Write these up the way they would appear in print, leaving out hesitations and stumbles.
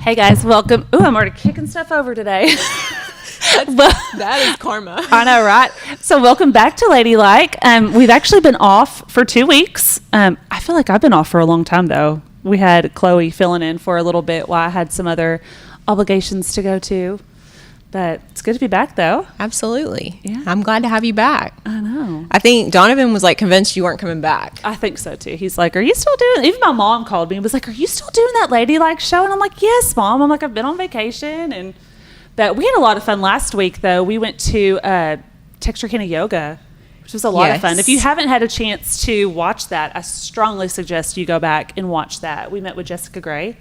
Hey guys, welcome. Ooh, I'm already kicking stuff over today. That is karma. I know, right? So welcome back to Ladylike. We've actually been off for 2 weeks. I feel like I've been off for a long time though. We had Chloe filling in for a little bit while I had some other obligations to go to. But it's good to be back though. Absolutely. Yeah. I'm glad to have you back. I know. I think Donovan was like convinced you weren't coming back. I think so too. He's like, are you still doing, even my mom called me and was like, are you still doing that Ladylike show? And I'm like, yes, Mom. I'm like, I've been on vacation. But we had a lot of fun last week though. We went to Texarkana yoga, which was a lot of fun. If you haven't had a chance to watch that, I strongly suggest you go back and watch that. We met with Jessica Gray.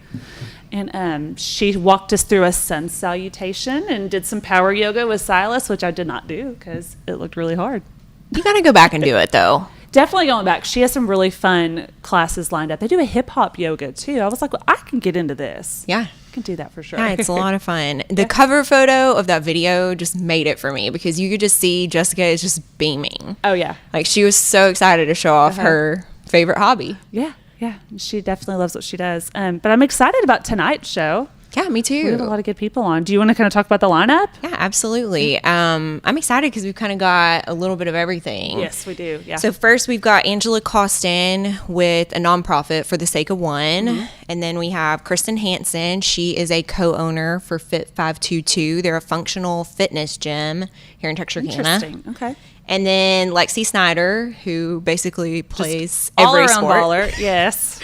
And she walked us through a sun salutation and did some power yoga with Silas, which I did not do because it looked really hard. You got to go back and do it, though. Definitely going back. She has some really fun classes lined up. They do a hip-hop yoga, too. I was like, well, I can get into this. Yeah. I can do that for sure. Yeah, it's a lot of fun. The cover photo of that video just made it for me because you could just see Jessica is just beaming. Oh, yeah. Like, she was so excited to show off her favorite hobby. Yeah. Yeah, she definitely loves what she does. But I'm excited about tonight's show. Yeah, me too. We have a lot of good people on. Do you want to kind of talk about the lineup? Yeah, absolutely. I'm excited because we've kind of got a little bit of everything. Yes, we do. Yeah. So first we've got Angela Costin with a nonprofit For the Sake of One. Mm-hmm. And then we have Kristen Hansen. She is a co-owner for Fit 522. They're a functional fitness gym here in Texarkana. Interesting. Okay. And then Lexi Snyder, who basically plays all every around sport. baller. Yes.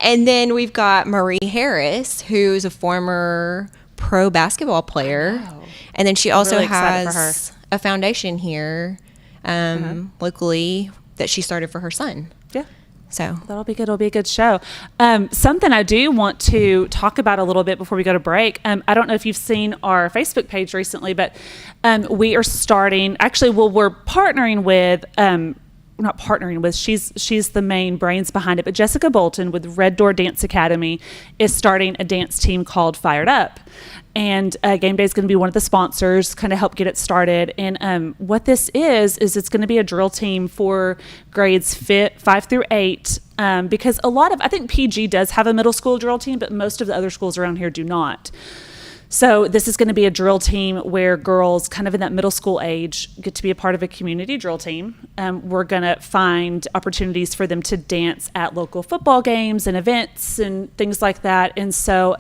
And then we've got Marie Harris, who's a former pro basketball player. Wow. And then she also really has a foundation here locally that she started for her son. Yeah. So that'll be good. It'll be a good show. Something I do want to talk about a little bit before we go to break. I don't know if you've seen our Facebook page recently, but we are starting. Actually, we're partnering with. Not partnering with. She's the main brains behind it. But Jessica Bolton with Red Door Dance Academy is starting a dance team called Fired Up. And Gameday is going to be one of the sponsors, kind of help get it started. And what this is it's going to be a drill team for grades 5 through 8. Because I think PG does have a middle school drill team, but most of the other schools around here do not. So this is going to be a drill team where girls kind of in that middle school age get to be a part of a community drill team. We're going to find opportunities for them to dance at local football games and events and things like that. And so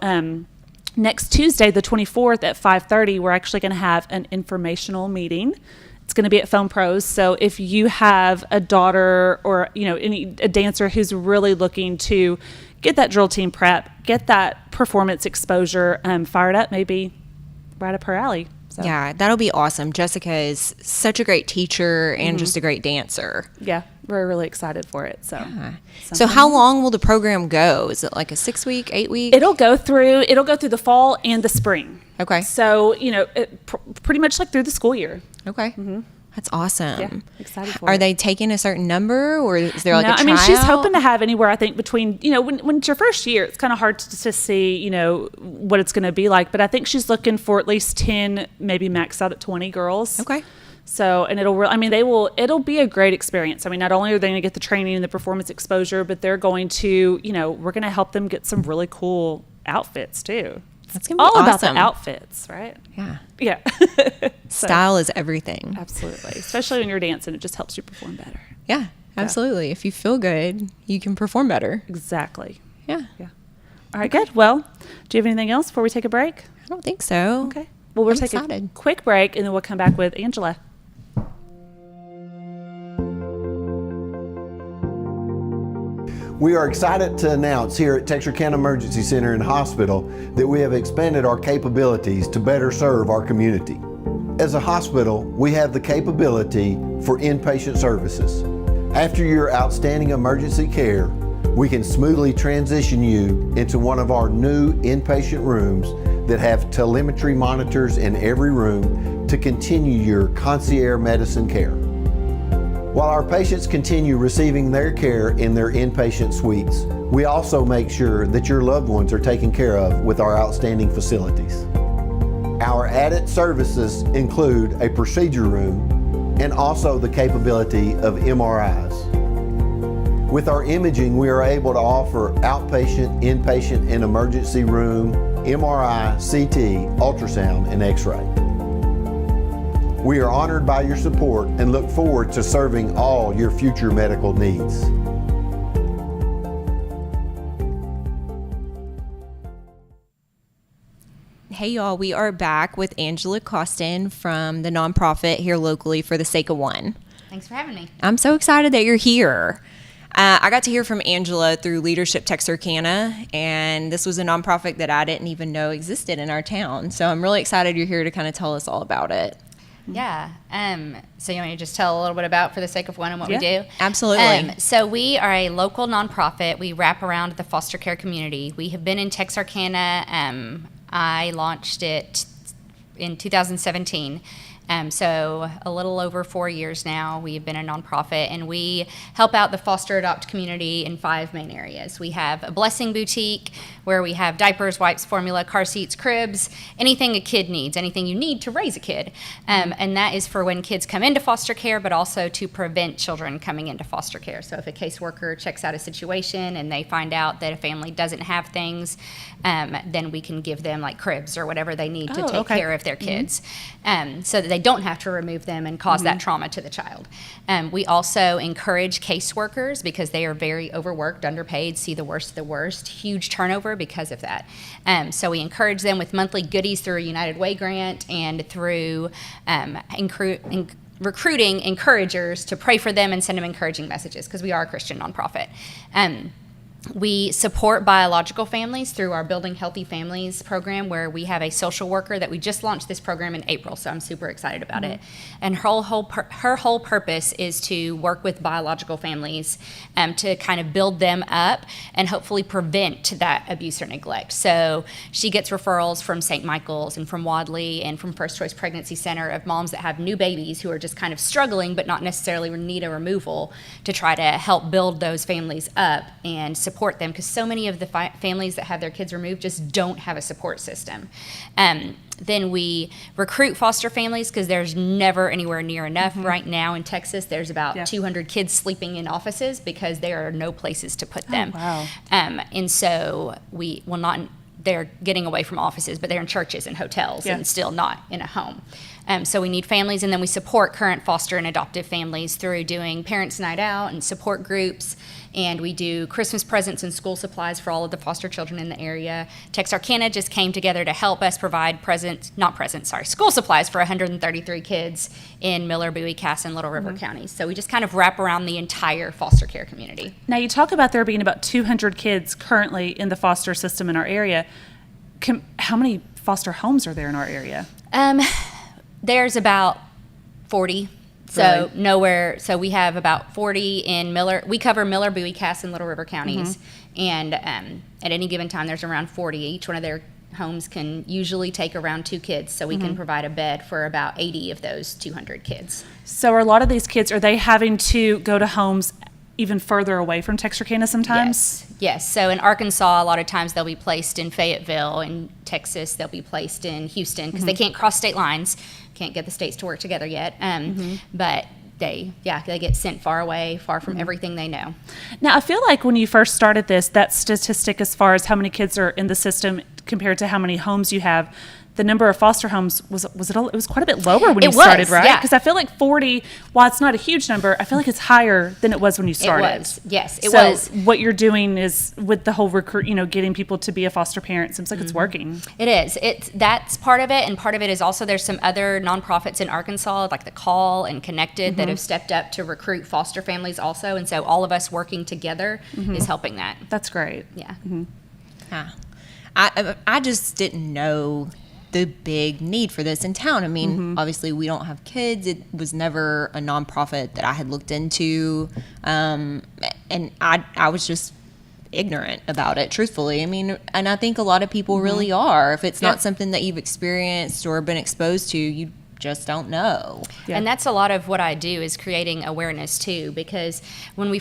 next Tuesday, the 24th at 5:30, we're actually going to have an informational meeting. It's going to be at Film Pros. So if you have a daughter or a dancer who's really looking to get that drill team prep, get that performance exposure, Fired Up may be right up her alley. So. Yeah, that'll be awesome. Jessica is such a great teacher and just a great dancer. Yeah, we're really excited for it. So, So how long will the program go? Is it like a 6 week, 8 week? It'll go through the fall and the spring. Okay. So, pretty much like through the school year. Okay. Mm-hmm. That's awesome. Yeah, excited for it. Are they taking a certain number or is there like a tryout? I mean, she's hoping to have anywhere, I think, between, when it's your first year, it's kind of hard to see, what it's going to be like. But I think she's looking for at least 10, maybe max out at 20 girls. Okay. So, and it'll be a great experience. I mean, not only are they going to get the training and the performance exposure, but they're going to, we're going to help them get some really cool outfits too. That's going to be all awesome. About the outfits, right? Yeah. Yeah. Style is everything. Absolutely. Especially when you're dancing, it just helps you perform better. Yeah, absolutely. Yeah. If you feel good, you can perform better. Exactly. Yeah. Yeah. All right, good. Well, do you have anything else before we take a break? I don't think so. Okay. Well, we'll take a quick break and then we'll come back with Angela. We are excited to announce here at Texarkana Emergency Center and Hospital that we have expanded our capabilities to better serve our community. As a hospital, we have the capability for inpatient services. After your outstanding emergency care, we can smoothly transition you into one of our new inpatient rooms that have telemetry monitors in every room to continue your concierge medicine care. While our patients continue receiving their care in their inpatient suites, we also make sure that your loved ones are taken care of with our outstanding facilities. Our added services include a procedure room and also the capability of MRIs. With our imaging, we are able to offer outpatient, inpatient, and emergency room MRI, CT, ultrasound, and X-ray. We are honored by your support and look forward to serving all your future medical needs. Hey y'all, we are back with Angela Costin from the nonprofit here locally for the Sake of One. Thanks for having me. I'm so excited that you're here. I got to hear from Angela through Leadership Texarkana, and this was a nonprofit that I didn't even know existed in our town. So I'm really excited you're here to kind of tell us all about it. Yeah. So you want me to just tell a little bit about For the Sake of One and what we do? Absolutely. So we are a local nonprofit. We wrap around the foster care community. We have been in Texarkana. I launched it in 2017. So a little over 4 years now, we've been a nonprofit, and we help out the foster adopt community in 5 main areas. We have a blessing boutique where we have diapers, wipes, formula, car seats, cribs, anything a kid needs, anything you need to raise a kid. And that is for when kids come into foster care, but also to prevent children coming into foster care. So if a caseworker checks out a situation and they find out that a family doesn't have things, then we can give them like cribs or whatever they need to take care of their kids, so that they don't have to remove them and cause that trauma to the child. We also encourage caseworkers because they are very overworked, underpaid, see the worst of the worst, huge turnover because of that. So we encourage them with monthly goodies through a United Way grant and through recruiting encouragers to pray for them and send them encouraging messages because we are a Christian nonprofit. We support biological families through our Building Healthy Families program, where we have a social worker that we just launched this program in April, so I'm super excited about it. And her whole purpose is to work with biological families to kind of build them up and hopefully prevent that abuse or neglect. So she gets referrals from St. Michael's and from Wadley and from First Choice Pregnancy Center of moms that have new babies who are just kind of struggling but not necessarily need a removal, to try to help build those families up and support them, because so many of the families that have their kids removed just don't have a support system. Then we recruit foster families because there's never anywhere near enough. Right now in Texas, there's about 200 kids sleeping in offices because there are no places to put them. And so they're getting away from offices, but they're in churches and hotels and still not in a home. So we need families, and then we support current foster and adoptive families through doing Parents' Night Out and support groups, and we do Christmas presents and school supplies for all of the foster children in the area. Texarkana just came together to help us provide school supplies for 133 kids in Miller, Bowie, Cass, and Little River counties. So we just kind of wrap around the entire foster care community. Now, you talk about there being about 200 kids currently in the foster system in our area. How many foster homes are there in our area? There's about 40. So so we have about 40 in Miller. We cover Miller, Bowie, Cass, and Little River counties. And at any given time, there's around 40. Each one of their homes can usually take around 2 kids. So we can provide a bed for about 80 of those 200 kids. So are a lot of these kids, are they having to go to homes even further away from Texarkana sometimes? Yes. So in Arkansas, a lot of times they'll be placed in Fayetteville. In Texas, they'll be placed in Houston because they can't cross state lines. Can't get the states to work together yet. But they get sent far away, far from everything they know. Now, I feel like when you first started this, that statistic as far as how many kids are in the system compared to how many homes you have, the number of foster homes was quite a bit lower when you started, right? Because I feel like 40, while it's not a huge number, I feel like it's higher than it was when you started. It was, yes, it was. So what you're doing is with the whole getting people to be a foster parent, seems like it's working. It is. That's part of it, and part of it is also there's some other nonprofits in Arkansas, like the Call and Connected, that have stepped up to recruit foster families also, and so all of us working together is helping that. That's great. Yeah. I just didn't know the big need for this in town. I mean, obviously we don't have kids. It was never a nonprofit that I had looked into. And I was just ignorant about it, truthfully. I mean, and I think a lot of people really are. If it's not something that you've experienced or been exposed to, you just don't know. And that's a lot of what I do, is creating awareness too, because when my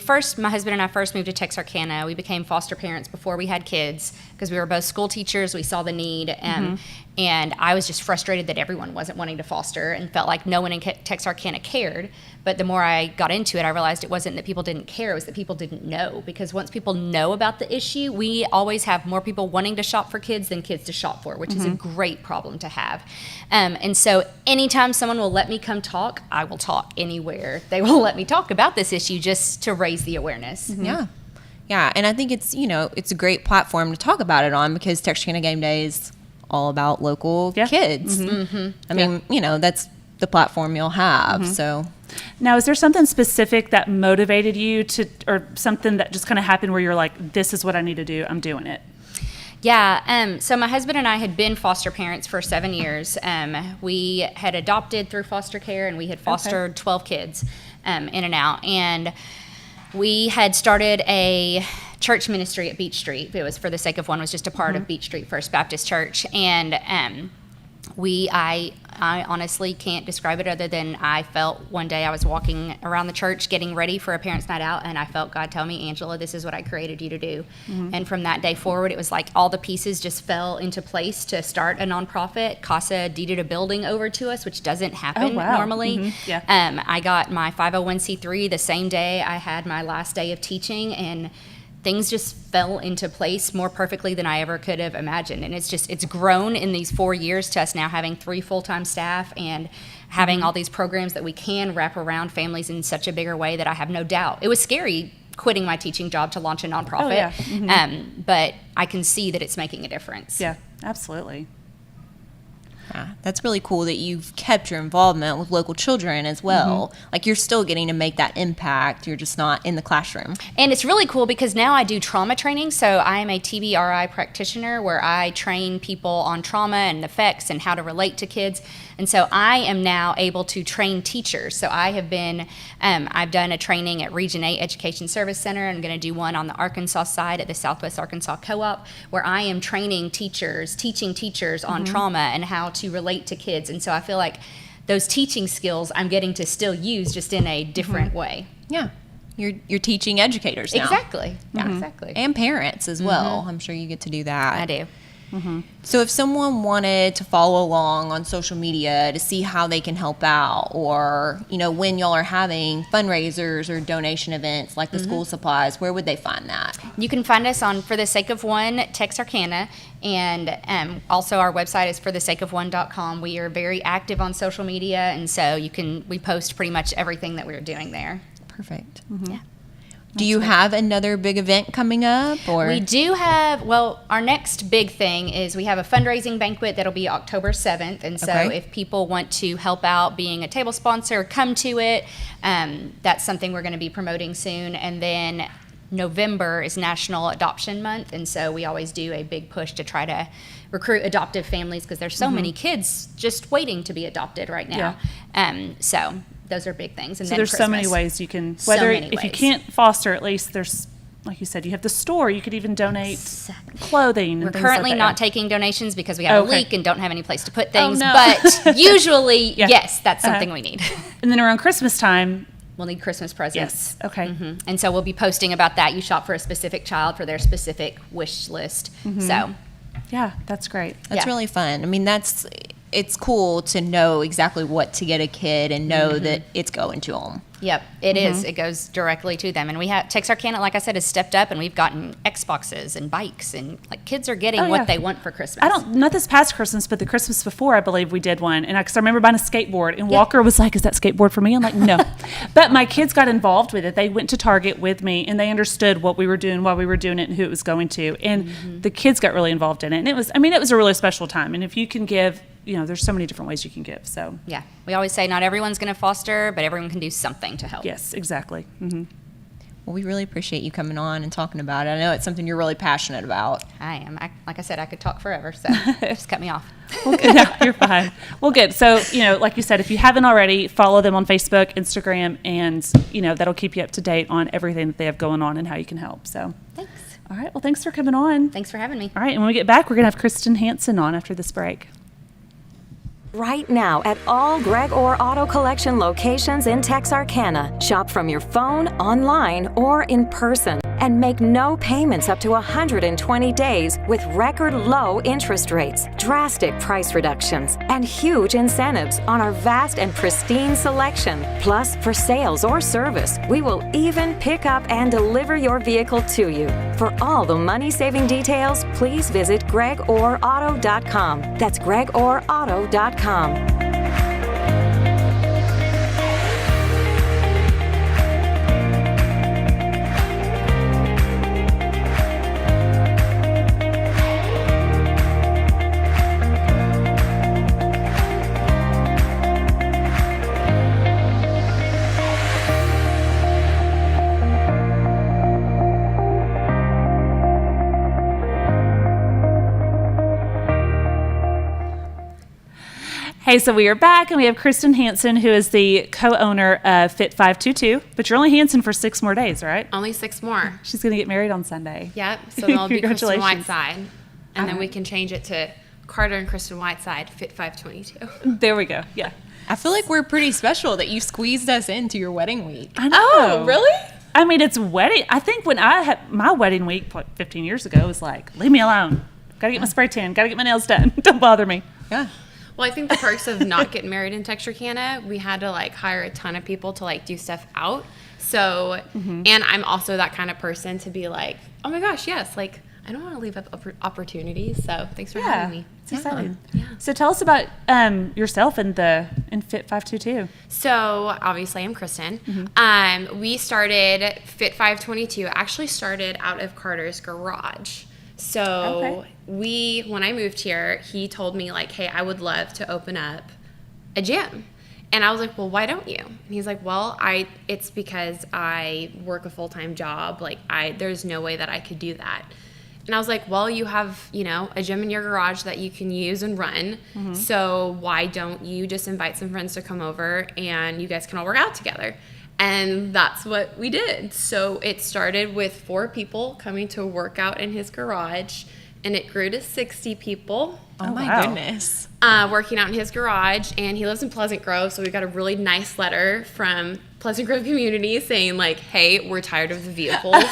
husband and I first moved to Texarkana, we became foster parents before we had kids because we were both school teachers. We saw the need. And I was just frustrated that everyone wasn't wanting to foster and felt like no one in Texarkana cared. But the more I got into it, I realized it wasn't that people didn't care, it was that people didn't know. Because once people know about the issue, we always have more people wanting to shop for kids than kids to shop for, which is a great problem to have. And so anytime someone will let me come talk, I will talk anywhere. They will let me talk about this issue just to raise the awareness. Yeah. Yeah, and I think it's, it's a great platform to talk about it on, because Texarkana Gameday is all about local kids. I mean, that's the platform you'll have. So now, is there something specific that motivated you to, or something that just kind of happened where you're like, this is what I need to do, I'm doing it? Yeah, so my husband and I had been foster parents for 7 years. We had adopted through foster care, and we had fostered 12 kids in and out. And we had started a church ministry at Beach Street. It was For the Sake of One, was just a part of Beach Street First Baptist Church. And I honestly can't describe it other than I felt one day I was walking around the church getting ready for a parents' night out, and I felt God tell me, Angela, this is what I created you to do. And from that day forward, it was like all the pieces just fell into place to start a nonprofit. CASA deeded a building over to us, which doesn't happen normally. I got my 501c3 the same day I had my last day of teaching, and things just fell into place more perfectly than I ever could have imagined. And it's grown in these 4 years to us now having 3 full-time staff and having all these programs that we can wrap around families in such a bigger way that I have no doubt. It was scary quitting my teaching job to launch a nonprofit, but I can see that it's making a difference. Yeah, absolutely. Yeah, that's really cool that you've kept your involvement with local children as well. Like, you're still getting to make that impact. You're just not in the classroom. And it's really cool because now I do trauma training. So I am a TBRI practitioner where I train people on trauma and effects and how to relate to kids. And so I am now able to train teachers. So I have been, I've done a training at Region 8 Education Service Center. I'm going to do one on the Arkansas side at the Southwest Arkansas Co-op, where I am training teachers, teaching teachers on trauma and how to relate to kids. And so I feel like those teaching skills I'm getting to still use, just in a different way. Yeah. You're teaching educators now. Exactly. Yeah, exactly. And parents as well. I'm sure you get to do that. I do. So if someone wanted to follow along on social media to see how they can help out, or, when y'all are having fundraisers or donation events like the school supplies, where would they find that? You can find us on For the Sake of One Texarkana, and also our website is forthesakeofone.com. We are very active on social media, and so we post pretty much everything that we're doing there. Perfect. Yeah. Do you have another big event coming up? Or We do have, our next big thing is we have a fundraising banquet that'll be October 7th. And so if people want to help out being a table sponsor, come to it. That's something we're going to be promoting soon. And then November is National Adoption Month. And so we always do a big push to try to recruit adoptive families, because there's so many kids just waiting to be adopted right now. So those are big things. And So then there's so many Christmas. ways you can, So whether many if you ways. can't foster, at least there's, like you said, you have the store. You could even donate clothing. We're and things currently like not that. taking donations because we have a Okay. leak and don't have any place to put things. no. But usually, Yeah. yes, that's something we need. And then around Christmas time, We'll need Christmas presents. yes, okay. And so we'll be posting about that. You shop for a specific child for their specific wish list. So Yeah, that's great. That's Yeah. really fun. I mean, it's cool to know exactly what to get a kid and know that it's going to them. Yep, it is. It goes directly to them. And we have Texarkana, like I said, has stepped up, and we've gotten Xboxes and bikes, and like kids are getting Oh, what yeah. they want for Christmas. Not this past Christmas, but the Christmas before, I believe we did one. And because I remember buying a skateboard, and Walker was like, "Is that skateboard for me?" I'm like, "No." But my kids got involved with it. They went to Target with me, and they understood what we were doing, why we were doing it, and who it was going to. And the kids got really involved in it. And it was a really special time. And if you can give, there's so many different ways you can give. So Yeah, we always say not everyone's going to foster, but everyone can do something to help. yes, exactly. Well, we really appreciate you coming on and talking about it. I know it's something you're really passionate about. I am. Like I said, I could talk forever, so just cut me off. No, you're fine. Well, good. So, like you said, if you haven't already, follow them on Facebook, Instagram, and, that'll keep you up to date on everything that they have going on and how you can help. So, Thanks. all right. Well, thanks for coming on. Thanks for having me. All right. And when we get back, we're going to have Kristen Hansen on after this break. right now at all Greg Orr Auto Collection locations in Texarkana. Shop from your phone, online, or in person. And make no payments up to 120 days with record low interest rates, drastic price reductions, and huge incentives on our vast and pristine selection. Plus, for sales or service, we will even pick up and deliver your vehicle to you. For all the money-saving details, please visit gregorauto.com. That's gregorauto.com. Hey, so we are back, and we have Kristen Hansen, who is the co-owner of Fit 522. But you're only Hansen for 6 more days, right? Only 6 more. She's going to get married on Sunday. Yep. So then I'll be Kristen Congratulations. Whiteside. And then we can change it to Carter and Kristen Whiteside, Fit 522. There we go. Yeah. I feel like we're pretty special that you squeezed us into your wedding week. I know. Oh, really? I mean, it's wedding. I think when I had my wedding week 15 years ago, it was like, leave me alone. Got to get my spray tan. Got to get my nails done. Don't bother me. Yeah. Well, I think the perks of not getting married in Texarkana, we had to like hire a ton of people to like do stuff out. So, and I'm also that kind of person to be like, oh my gosh, yes, like I don't want to leave up opportunities. So thanks for having me. It's exciting. Yeah. So tell us about yourself and Fit 522. So obviously I'm Kristen. We started Fit 522, actually started out of Carter's garage. So when I moved here, he told me like, hey, I would love to open up a gym. And I was like, well, why don't you? And he's like, well, it's because I work a full-time job. Like there's no way that I could do that. And I was like, well, you have, a gym in your garage that you can use and run. So why don't you just invite some friends to come over and you guys can all work out together? And that's what we did. So it started with 4 people coming to work out in his garage, and it grew to 60 people. Oh my wow. goodness. Working out in his garage, and he lives in Pleasant Grove, so we got a really nice letter from Pleasant Grove community saying like, hey, we're tired of the vehicles.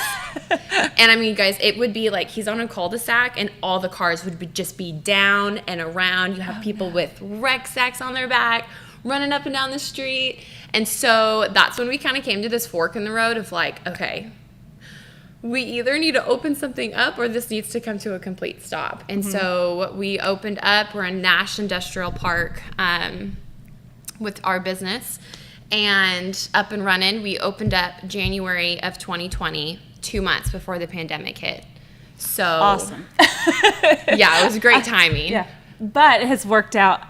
And I mean, guys, it would be like he's on a cul-de-sac and all the cars would just be down and around. You have people with rucksacks on their back running up and down the street. And so that's when we kind of came to this fork in the road of like, okay, we either need to open something up or this needs to come to a complete stop. And so we opened up. We're in Nash Industrial Park with our business and up and running. We opened up January of 2020, 2 months before the pandemic hit. So Awesome. yeah, it was great timing. Yeah. But it has worked out.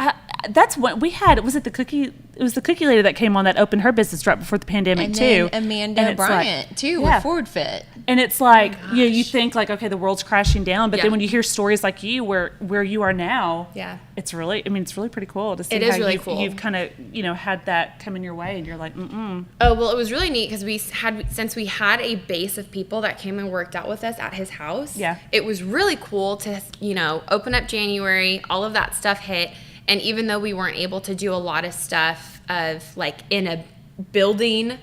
That's what we had. Was it the cookie? It was the cookie lady that came on that opened her business right before the pandemic And too. then Amanda And it's Bryant like, too yeah. with Forward Fit. And it's like, you think like, okay, the world's crashing down, but Yeah. then when you hear stories like you, where you are now, Yeah. it's really pretty cool to see It is how really you've, cool. you've kind of, had that come in your way and you're like, Oh, well, it was really neat because since we had a base of people that came and worked out with us at his house. Yeah. It was really cool to, open up January, all of that stuff hit. And even though we weren't able to do a lot of stuff of like in a building,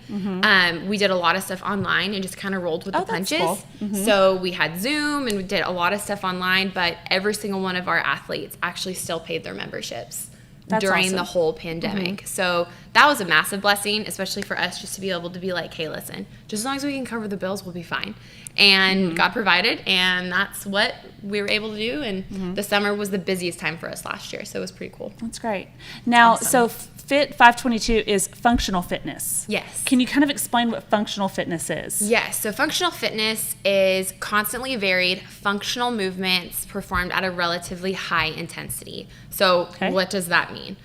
we did a lot of stuff online and just kind of rolled with the that's punches. cool. So we had Zoom and we did a lot of stuff online, but every single one of our athletes actually still paid their memberships That's during awesome. the whole pandemic. So that was a massive blessing, especially for us just to be able to be like, hey, listen, just as long as we can cover the bills, we'll be fine. And God provided, and that's what we were able to do. And the summer was the busiest time for us last year, so it was pretty cool. that's great. Now, so Fit 522 is functional fitness. Yes. Can you kind of explain what functional fitness is? Yes, so functional fitness is constantly varied functional movements performed at a relatively high intensity. So what does that mean?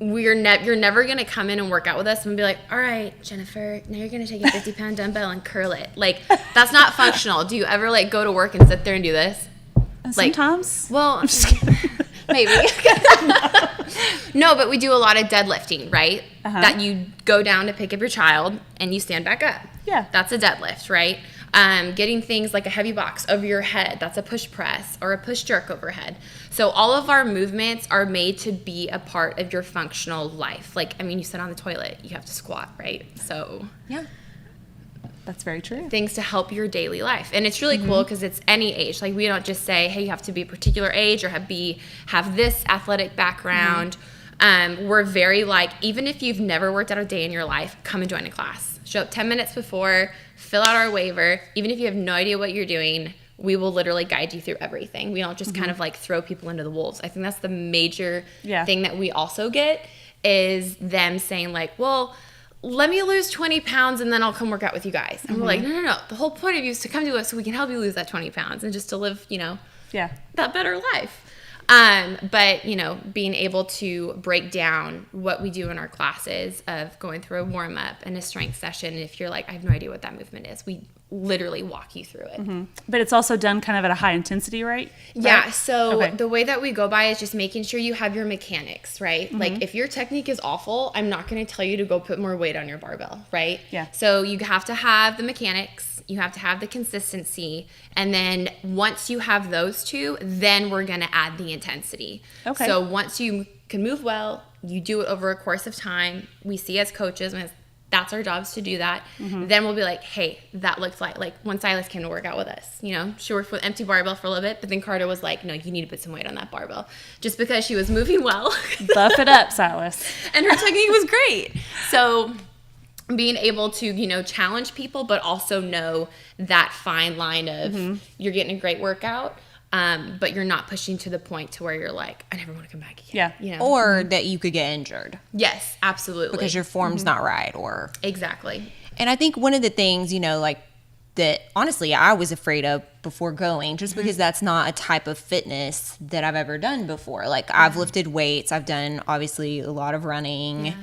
You're never going to come in and work out with us and be like, all right, Jennifer, now you're going to take a 50-pound dumbbell and curl it. Like, that's not functional. Do you ever, like, go to work and sit there and do this? Sometimes. Well, I'm just kidding. Maybe. No, but we do a lot of deadlifting, right? That you go down to pick up your child and you stand back up. Yeah. That's a deadlift, right? Getting things like a heavy box over your head, that's a push press, or a push jerk overhead. So all of our movements are made to be a part of your functional life. Like, I mean, you sit on the toilet, you have to squat, right? So Yeah. That's very true. things to help your daily life. And it's really cool because it's any age. Like, we don't just say, hey, you have to be a particular age or have this athletic background. We're very like, even if you've never worked out a day in your life, come and join a class. Show up 10 minutes before, fill out our waiver. Even if you have no idea what you're doing, we will literally guide you through everything. We don't just kind of like throw people into the wolves. I think that's the major thing that we also get, is them saying like, well, let me lose 20 pounds and then I'll come work out with you guys. And we're like, no. The whole point of you is to come to us so we can help you lose that 20 pounds and just to live, that better life. But, being able to break down what we do in our classes of going through a warm up and a strength session. And if you're like, I have no idea what that movement is, we literally walk you through it. But it's also done kind of at a high intensity rate? Yeah. So the way that we go by is just making sure you have your mechanics, right? Like, if your technique is awful, I'm not going to tell you to go put more weight on your barbell, right? Yeah. So you have to have the mechanics, you have to have the consistency, and then once you have those two, then we're going to add the intensity. Okay. So once you can move well, you do it over a course of time. We see as coaches, and that's our jobs to do that. Then we'll be like, hey, that looked like when Silas came to work out with us, she worked with empty barbell for a little bit, but then Carter was like, no, you need to put some weight on that barbell, just because she was moving well. Buff it up, Silas. And her technique was great. So being able to, challenge people, but also know that fine line of you're getting a great workout, but you're not pushing to the point to where you're like, I never want to come back again. Yeah. Or that you could get injured. Yes, absolutely. Because your form's not right, or... Exactly. And I think one of the things, that honestly I was afraid of before going, just because that's not a type of fitness that I've ever done before. Like, I've lifted weights, I've done obviously a lot of running,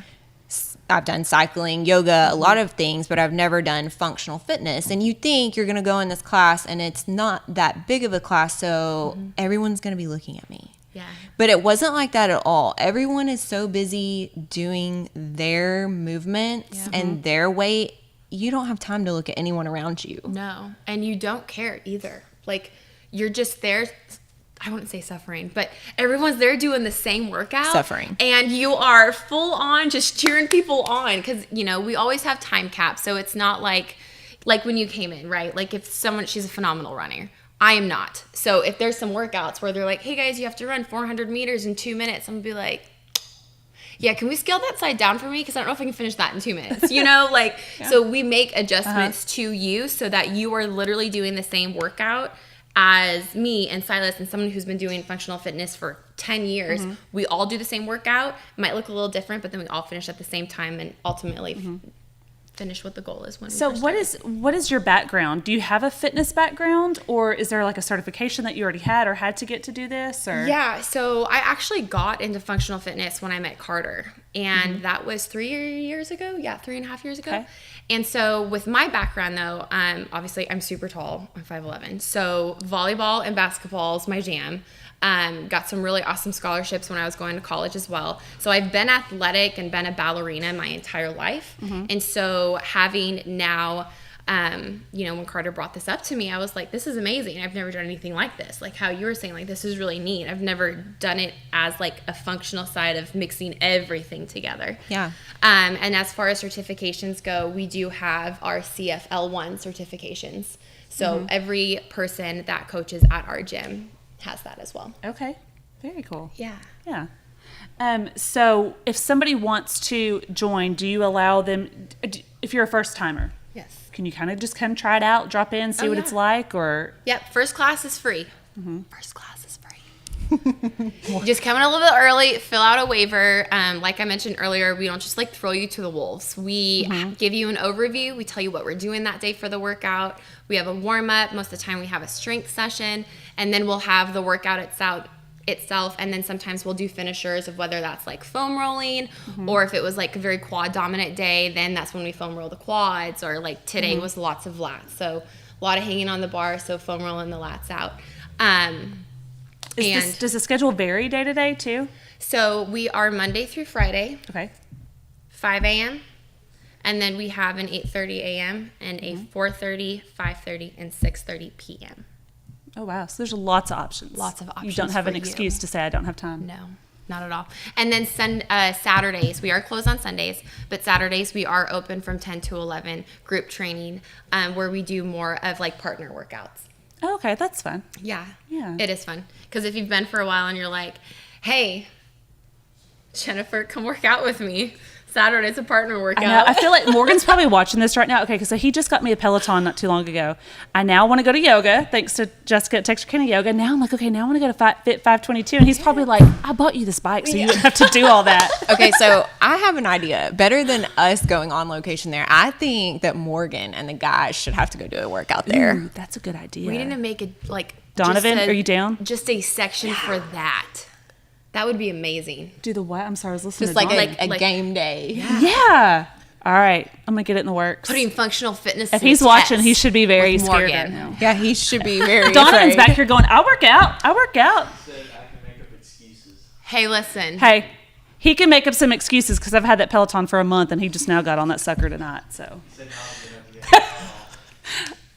I've done cycling, yoga, a lot of things, but I've never done functional fitness. And you think you're going to go in this class and it's not that big of a class, so everyone's going to be looking at me. Yeah. But it wasn't like that at all. Everyone is so busy doing their movements and their weight. You don't have time to look at anyone around you. No. And you don't care either. Like, you're just there. I wouldn't say suffering, but everyone's there doing the same workout. Suffering. And you are full on just cheering people on because, we always have time caps. So it's not like when you came in, right? Like, if she's a phenomenal runner. I am not. So if there's some workouts where they're like, hey guys, you have to run 400 meters in 2 minutes, I'm gonna be like, yeah, can we scale that side down for me? Because I don't know if I can finish that in 2 minutes, So we make adjustments to you so that you are literally doing the same workout as me and Silas and someone who's been doing functional fitness for 10 years. We all do the same workout. Might look a little different, but then we all finish at the same time and ultimately finish what the goal is. So what is your background? Do you have a fitness background, or is there like a certification that you already had or had to get to do this? Or Yeah, so I actually got into functional fitness when I met Carter, and that was 3 years ago. Yeah, 3.5 years ago. Okay. And so with my background though, obviously I'm super tall. I'm 5'11". So volleyball and basketball is my jam. Got some really awesome scholarships when I was going to college as well. So I've been athletic and been a ballerina my entire life. And so having now, when Carter brought this up to me, I was like, this is amazing. I've never done anything like this. Like how you were saying, like, this is really neat. I've never done it as like a functional side of mixing everything together. Yeah. And as far as certifications go, we do have our CFL1 certifications. So every person that coaches at our gym has that as well. Okay. Very cool. Yeah. Yeah. So if somebody wants to join, do you allow them, if you're a first timer? Yes. Can you kind of just come try it out, drop in, see what it's like, or? Yep. First class is free. First class is free. Just come in a little bit early, fill out a waiver. Like I mentioned earlier, we don't just like throw you to the wolves. We give you an overview. We tell you what we're doing that day for the workout. We have a warm up. Most of the time we have a strength session, and then we'll have the workout itself, and then sometimes we'll do finishers of whether that's like foam rolling, or if it was like a very quad dominant day, then that's when we foam roll the quads, or like today was lots of lats, so a lot of hanging on the bar, so foam rolling the lats out. Does the schedule vary day to day too? So we are Monday through Friday, Okay. 5 a.m. And then we have an 8:30 a.m. and a 4:30, 5:30, and 6:30 p.m. Oh, wow. So there's lots of options. Lots of You options don't have for an you. excuse to say I don't have time. No, not at all. And then Saturdays, we are closed on Sundays, but Saturdays we are open from 10 to 11, group training, where we do more of like partner workouts. Oh, okay, that's fun. Yeah. Yeah. It is fun. Because if you've been for a while and you're like, hey, Jennifer, come work out with me. Saturday's a partner workout. I know. I feel like Morgan's probably watching this right now. Okay, because so he just got me a Peloton not too long ago. I now want to go to yoga, thanks to Jessica at Texarkana Yoga. Now I'm like, okay, now I want to go to Fit 522. And he's probably like, I bought you this bike, so you wouldn't have to do all that. Okay, so I have an idea. Better than us going on location there, I think that Morgan and the guys should have to go do a workout there. Ooh, that's a good idea. We need to make it like Donovan, just are you down? Just a section for that. That would be amazing. Do the what? I'm sorry, I was listening Just to like Donovan. a game day. Yeah. All right. I'm going to get it in the works. Putting functional fitness. If to he's the watching, test he should be very with scared Morgan. right now. Yeah, he should be very Donovan's afraid. back here going, I work out. Hey, listen. Hey, he can make up some excuses because I've had that Peloton for a month and he just now got on that sucker tonight. So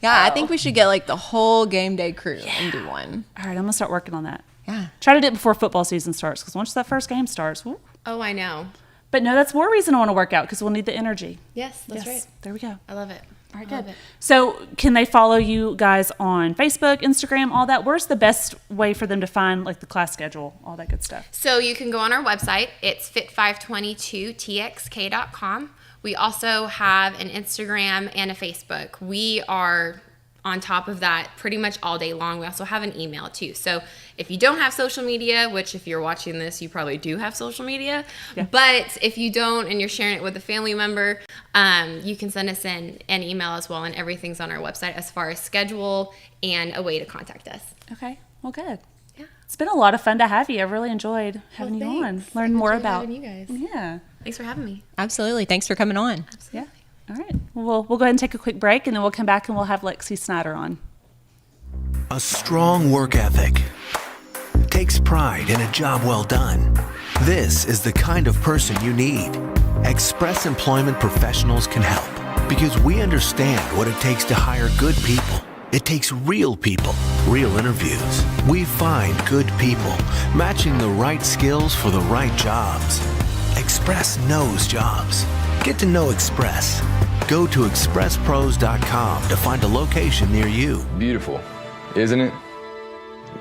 Yeah, I think we should get like the whole game day crew and do one. all right, I'm gonna start working on that. Yeah. Try to do it before football season starts because once that first game starts, whoop. Oh, I know. But no, that's more reason I want to work out because we'll need the energy. Yes, that's right. There we go. I love it. All right, I love good. it. So can they follow you guys on Facebook, Instagram, all that? Where's the best way for them to find like the class schedule, all that good stuff? So you can go on our website. It's fit522txk.com. We also have an Instagram and a Facebook. We are on top of that pretty much all day long. We also have an email too. So if you don't have social media, which if you're watching this, you probably do have social media, but if you don't and you're sharing it with a family member, you can send us an email as well, and everything's on our website as far as schedule and a way to contact us. Okay. Well, good. Yeah. It's been a lot of fun to have you. I've really enjoyed having you on. thanks. Learn I more enjoyed about having you guys. Yeah. Thanks for having me. Absolutely. Thanks for coming on. Yeah. All right. Well, we'll go ahead and take a quick break, and then we'll come back and we'll have Lexi Snyder on. A strong work ethic takes pride in a job well done. This is the kind of person you need. Express Employment Professionals can help because we understand what it takes to hire good people. It takes real people, real interviews. We find good people, matching the right skills for the right jobs. Express knows jobs. Get to know Express. Go to expresspros.com to find a location near you. Beautiful, isn't it?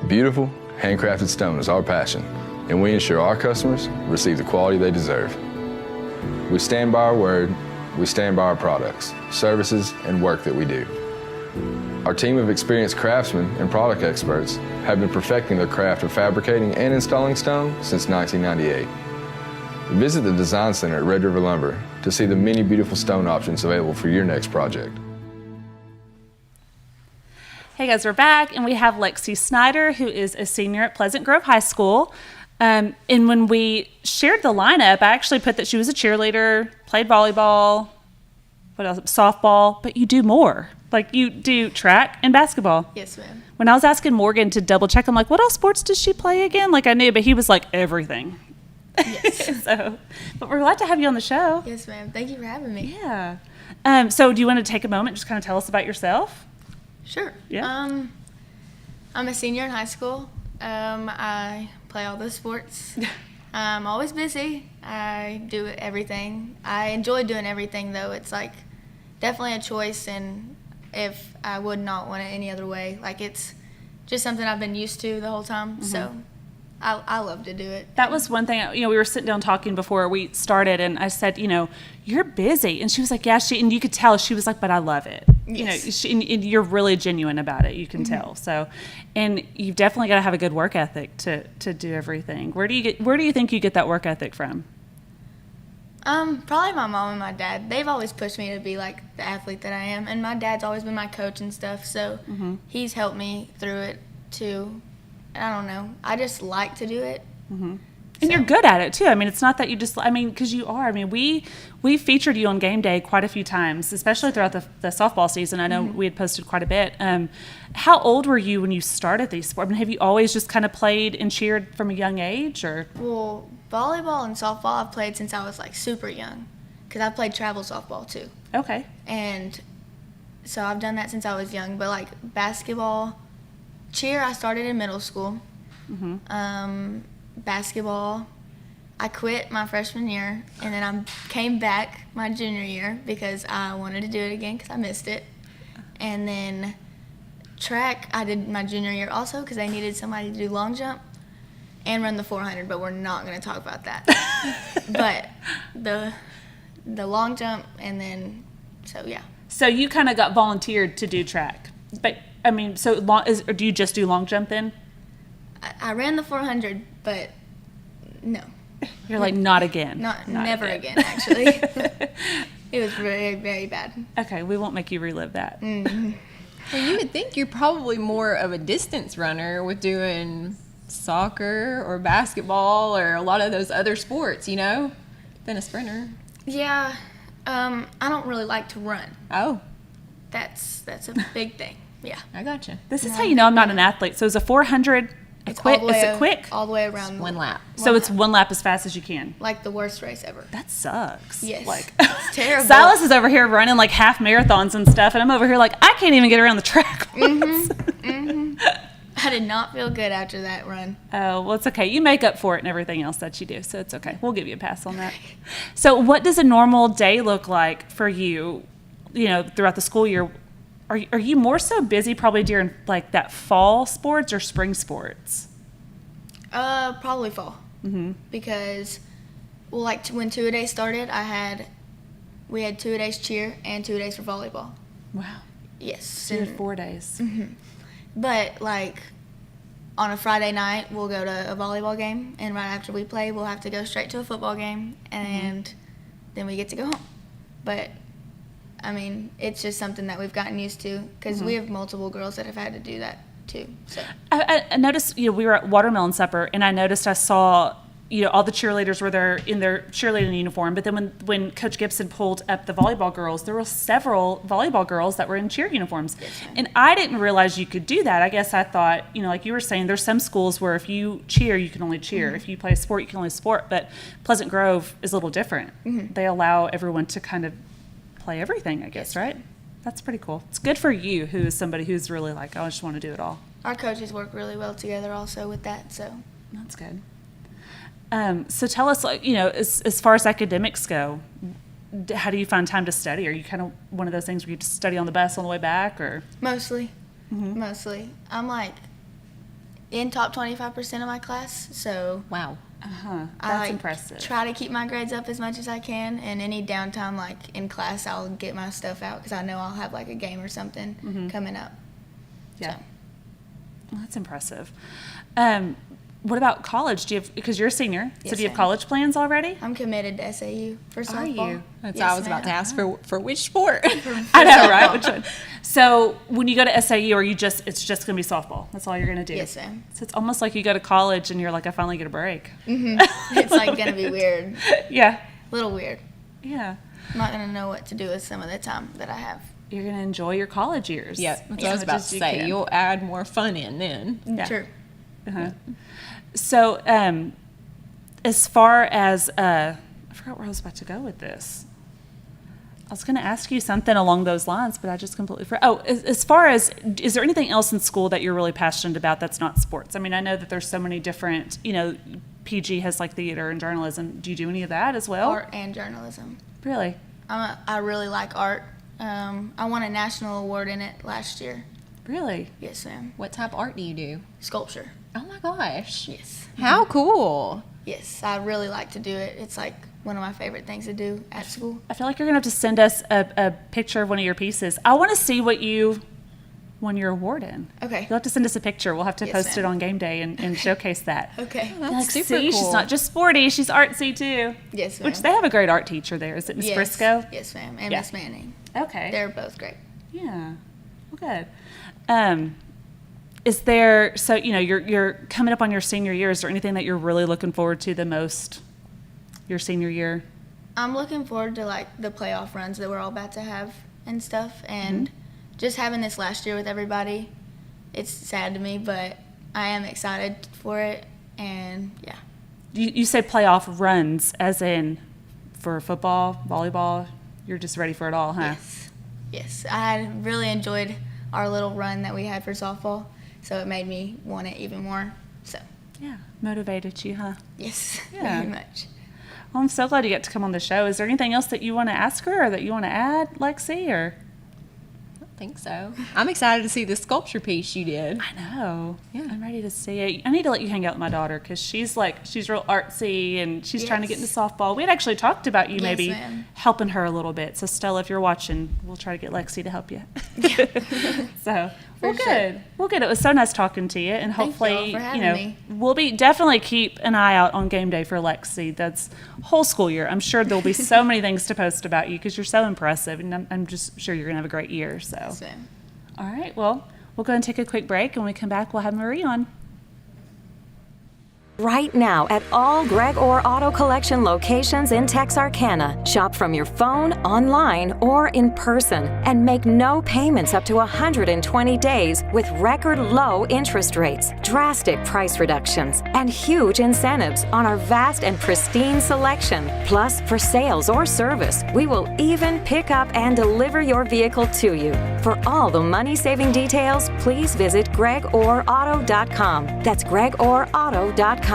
Beautiful, handcrafted stone is our passion, and we ensure our customers receive the quality they deserve. We stand by our word, we stand by our products, services, and work that we do. Our team of experienced craftsmen and product experts have been perfecting their craft of fabricating and installing stone since 1998. Visit the Design Center at Red River Lumber to see the many beautiful stone options available for your next project. Hey guys, we're back, and we have Lexi Snyder, who is a senior at Pleasant Grove High School. And when we shared the lineup, I actually put that she was a cheerleader, played volleyball, what else? Softball, but you do more. Like you do track and basketball. Yes, ma'am. When I was asking Morgan to double check, I'm like, what all sports does she play again? Like I knew, but he was like everything. Yes. So, but we're glad to have you on the show. Yes, ma'am. Thank you for having me. Yeah. So do you want to take a moment and just kind of tell us about yourself? Sure. Yeah. I'm a senior in high school. I play all the sports. I'm always busy. I do everything. I enjoy doing everything, though. It's like definitely a choice, and if I would not want it any other way, like it's just something I've been used to the whole time. So I love to do it. That was one thing, we were sitting down talking before we started, and I said, you're busy. And she was like, yeah, and you could tell, she was like, but I love it. Yes. And you're really genuine about it. You can tell. So, and you've definitely got to have a good work ethic to do everything. Where do you think you get that work ethic from? Probably my mom and my dad. They've always pushed me to be like the athlete that I am, and my dad's always been my coach and stuff, so he's helped me through it too. I don't know. I just like to do it. And you're good at it too. I mean, it's not that you just, because you are. I mean, we featured you on Game Day quite a few times, especially throughout the softball season. I know we had posted quite a bit. How old were you when you started these sports? I mean, have you always just kind of played and cheered from a young age, or? Well, volleyball and softball I've played since I was like super young. because I played travel softball too. Okay. And so I've done that since I was young. But like basketball, cheer, I started in middle school. Basketball, I quit my freshman year, and then I came back my junior year because I wanted to do it again because I missed it. And then track, I did my junior year also because they needed somebody to do long jump and run the 400, but we're not going to talk about that. But the long jump, and then, so yeah. So you kind of got volunteered to do track. But, I mean, so or do you just do long jump then? I ran the 400, but no. You're like, not again. Not never again, actually. It was very, very bad. Okay, we won't make you relive that. Well, you would think you're probably more of a distance runner with doing soccer or basketball or a lot of those other sports, you know, than a sprinter. Yeah, I don't really like to run. Oh, That's a big thing. Yeah. I gotcha. This is how you know I'm not an athlete. So is a 400 It's quick? all the way Is it quick? all the way around. One lap. So it's one lap as fast as you can. Like the worst race ever. That sucks. Yes. Like, It's terrible. Silas is over here running like half marathons and stuff, and I'm over here like, I can't even get around the track once. I did not feel good after that run. Oh, well, it's okay. You make up for it and everything else that you do, so it's okay. We'll give you a pass on that. So what does a normal day look like for you, you know, throughout the school year? Are you more so busy probably during like that fall sports or spring sports? Probably fall. Because, well, like when two-a-days started, we had 2 days cheer and 2 days for volleyball. Wow. Yes. So you had 4 days. But like on a Friday night, we'll go to a volleyball game, and right after we play, we'll have to go straight to a football game, and then we get to go home. But I mean, it's just something that we've gotten used to because we have multiple girls that have had to do that too. So I noticed, you know, we were at Watermelon Supper, and I saw, you know, all the cheerleaders were there in their cheerleading uniform. But then when Coach Gibson pulled up the volleyball girls, there were several volleyball girls that were in cheer uniforms. Yes, ma'am. And I didn't realize you could do that. I guess I thought, you know, like you were saying, there's some schools where if you cheer, you can only cheer. If you play a sport, you can only sport. But Pleasant Grove is a little different. They allow everyone to kind of play everything, I guess, right? That's pretty cool. It's good for you, who is somebody who's really like, I just want to do it all. our coaches work really well together also with that. So That's good. So tell us, like, you know, as far as academics go, how do you find time to study? Are you kind of one of those things where you just study on the bus on the way back, or? mostly. I'm like in top 25% of my class, so Wow. That's I like impressive. try to keep my grades up as much as I can, and any downtime like in class I'll get my stuff out because I know I'll have like a game or something coming up. Yeah. So. Well, that's impressive. What about college? Do you have, because you're a senior, so Yes, do you have ma'am. college plans already? I'm committed to SAU for softball. you? That's Yes, what I was about to ma'am. ask for which sport. I know, right? Which one? So when you go to SAU, are you it's just going to be softball? That's all you're going to do? Yes, ma'am. So it's almost like you go to college and you're like, I finally get a break. It's like gonna be weird, Yeah. little weird. Yeah. I'm not gonna know what to do with some of the time that I have. You're going to enjoy your college years. Yeah, that's what I as was much about as to you say. can. You'll add more fun in then. Yeah. True. So, as far as, I forgot where I was about to go with this. I was going to ask you something along those lines, but I just completely forgot. Oh, as far as, is there anything else in school that you're really passionate about that's not sports? I mean, I know that there's so many different, you know, PG has like theater and journalism. Do you do any of that as well? Art and journalism. Really? I really like art. I won a national award in it last year. Really? Yes, ma'am. What type of art do you do? Sculpture. Oh my gosh. Yes. How cool. Yes, I really like to do it. It's like one of my favorite things to do at school. I feel like you're going to have to send us a picture of one of your pieces. I want to see what you won your award in. Okay. You'll have to send us a picture. We'll have to Yes, post it ma'am. on Gameday and showcase that. Okay. That's Like, super see, cool. she's not just sporty, she's artsy too. Yes, ma'am. Which they have a great art teacher there. Is it Miss Yes. Briscoe? Yes, ma'am. And Yeah. Miss Manning. Okay. They're both great. Yeah. Well, good. Is there, so, you know, you're coming up on your senior year. Is there anything that you're really looking forward to the most your senior year? I'm looking forward to like the playoff runs that we're all about to have and stuff, and just having this last year with everybody. It's sad to me, but I am excited for it, and yeah. You say playoff runs as in for football, volleyball. You're just ready for it all, huh? Yes, I really enjoyed our little run that we had for softball, so it made me want it even more. So Yeah, motivated you, huh? yes, Yeah. very much. Well, I'm so glad you get to come on the show. Is there anything else that you want to ask her or that you want to add, Lexi? Or I think so. I'm excited to see the sculpture piece you did. I know. Yeah. I'm ready to see it. I need to let you hang out with my daughter because she's real artsy and she's trying to get into softball. We had actually talked about you Yes, maybe ma'am. helping her a little bit. So Stella, if you're watching, we'll try to get Lexi to help you. So well, sure. good. Well, good. It was so nice talking to you, and Thank hopefully, y'all for having me. we'll definitely keep an eye out on game day for Lexi. That's whole school year. I'm sure there'll be so many things to post about you because you're so impressive, and I'm just sure you're gonna have a great year. So. So, All right, well, we'll go and take a quick break, and when we come back, we'll have Marie on. Right now at all Greg Orr Auto Collection locations in Texarkana. Shop from your phone, online, or in person and make no payments up to 120 days with record low interest rates, drastic price reductions, and huge incentives on our vast and pristine selection. Plus, for sales or service, we will even pick up and deliver your vehicle to you. For all the money-saving details, please visit gregorauto.com. That's gregorauto.com.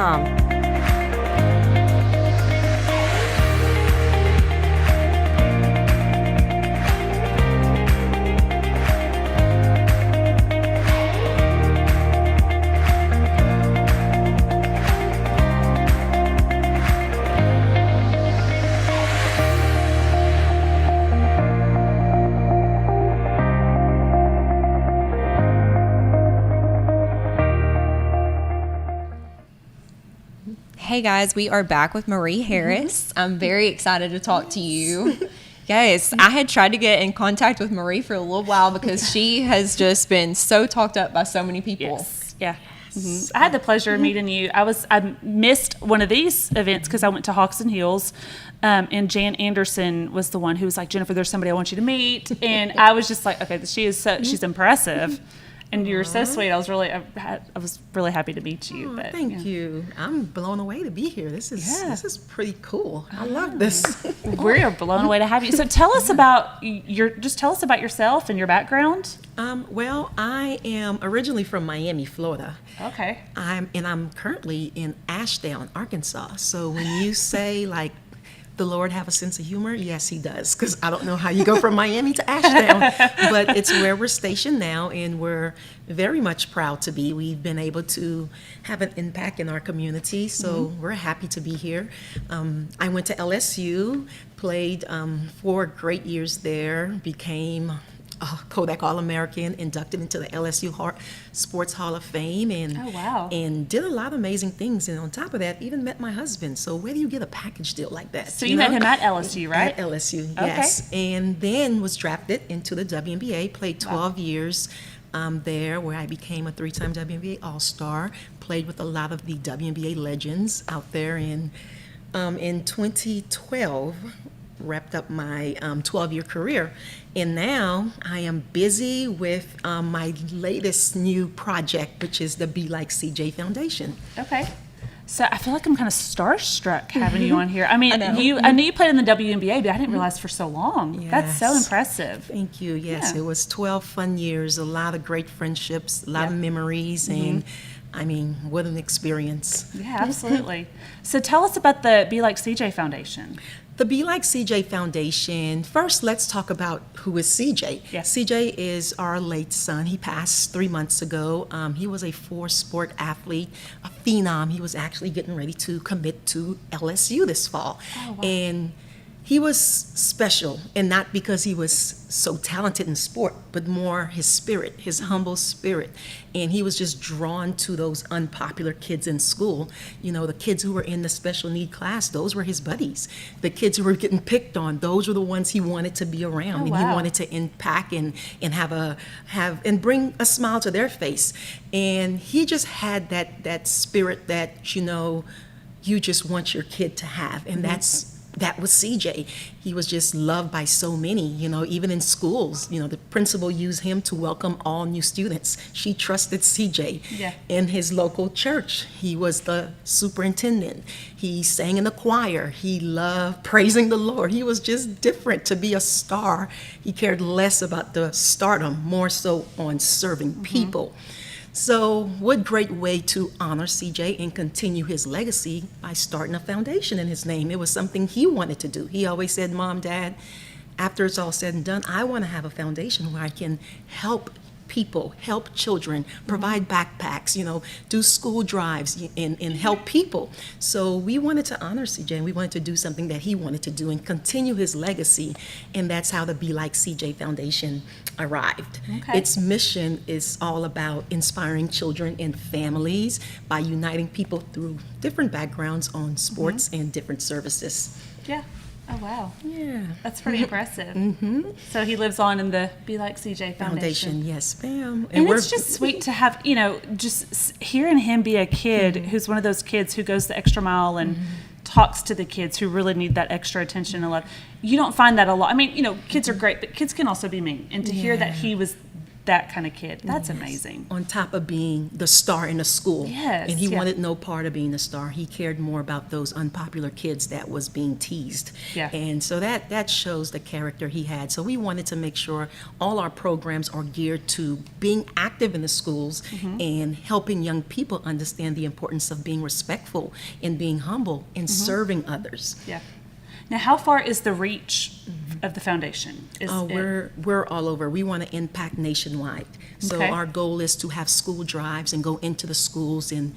Hey guys, we are back with Marie Harris. I'm very excited to talk to you. Guys, I had tried to get in contact with Marie for a little while because she has just been so talked up by so many people. Yes, yeah. I had the pleasure of meeting you. I missed one of these events because I went to Hawks and Heels, and Jan Anderson was the one who was like, Jennifer, there's somebody I want you to meet, and I was just like, okay, she's impressive. And you're so sweet. I was really happy to meet you. But Thank you. I'm blown away to be here. This is pretty cool. I love this. We're blown away to have you. So tell us about yourself and your background. Well, I am originally from Miami, Florida. Okay. I'm currently in Ashdown, Arkansas. So when you say like the Lord have a sense of humor, yes, he does. Because I don't know how you go from Miami to Ashdown, but it's where we're stationed now, and we're very much proud to be. We've been able to have an impact in our community, so we're happy to be here. I went to LSU, played 4 great years there, became Kodak All-American, inducted into the LSU Sports Hall of Fame, and Oh, wow. and did a lot of amazing things. And on top of that, even met my husband. So where do you get a package deal like that? So you met him at LSU, right? At LSU, yes. And then was drafted into the WNBA, played 12 years there, where I became a 3-time WNBA All-Star, played with a lot of the WNBA legends out there. And in 2012, wrapped up my 12-year career, and now I am busy with my latest new project, which is the Be Like CJ Foundation. Okay. So I feel like I'm kind of starstruck having you on here. I mean, I know. I knew you played in the WNBA, but I didn't realize for so long. That's so Yes. impressive. Thank you. Yes, Yeah. it was 12 fun years, a lot of great friendships, a lot of memories, and I mean, what an experience. Yeah, absolutely. So tell us about the Be Like CJ Foundation. The Be Like CJ Foundation, first let's talk about who is CJ. Yes. CJ is our late son. He passed 3 months ago. He was a 4-sport athlete, a phenom. He was actually getting ready to commit to LSU this fall. Oh, wow. And he was special, and not because he was so talented in sport, but more his spirit, his humble spirit. And he was just drawn to those unpopular kids in school. You know, the kids who were in the special need class, those were his buddies. The kids who were getting picked on, those were the ones he wanted to be around. Oh, and wow. he wanted to impact and and bring a smile to their face. And he just had that spirit that, you know, you just want your kid to have. And that's that was CJ. He was just loved by so many, even in schools. The principal used him to welcome all new students. She trusted CJ. Yeah. In his local church. He was the superintendent. He sang in the choir. He loved praising the Lord. He was just different to be a star. He cared less about the stardom, more so on serving people. So what great way to honor CJ and continue his legacy by starting a foundation in his name. It was something he wanted to do. He always said, Mom, Dad, after it's all said and done, I want to have a foundation where I can help people, help children, provide backpacks, do school drives and help people. So we wanted to honor CJ, and we wanted to do something that he wanted to do and continue his legacy. And that's how the Be Like CJ Foundation arrived. Okay. Its mission is all about inspiring children and families by uniting people through different backgrounds on sports and different services. Yeah. Oh, wow. Yeah. That's pretty impressive. So he lives on in the Be Like CJ Foundation. Yes, ma'am. And it's just sweet to have, just hearing him be a kid who's one of those kids who goes the extra mile and talks to the kids who really need that extra attention and love. You don't find that a lot. I mean, kids are great, but kids can also be mean. And to hear that he was that kind of kid, that's amazing. On top of being the star in the school. Yes, And he yeah. wanted no part of being the star. He cared more about those unpopular kids that was being teased. Yeah. And so that shows the character he had. So we wanted to make sure all our programs are geared to being active in the schools and helping young people understand the importance of being respectful and being humble and serving others. Yeah. Now, how far is the reach of the foundation? We're all over. We want to impact nationwide. So Okay. our goal is to have school drives and go into the schools and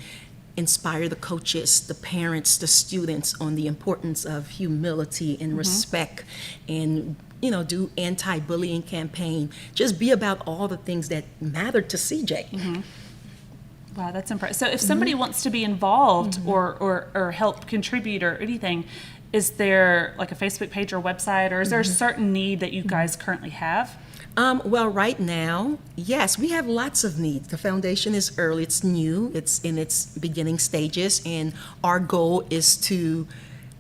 inspire the coaches, the parents, the students on the importance of humility and respect, and do anti-bullying campaign. Just be about all the things that matter to CJ. Wow, that's impressive. So if somebody wants to be involved or help contribute or anything, is there like a Facebook page or website, or is there a certain need that you guys currently have? Well, right now, yes, we have lots of needs. The foundation is early, it's new, it's in its beginning stages, and our goal is to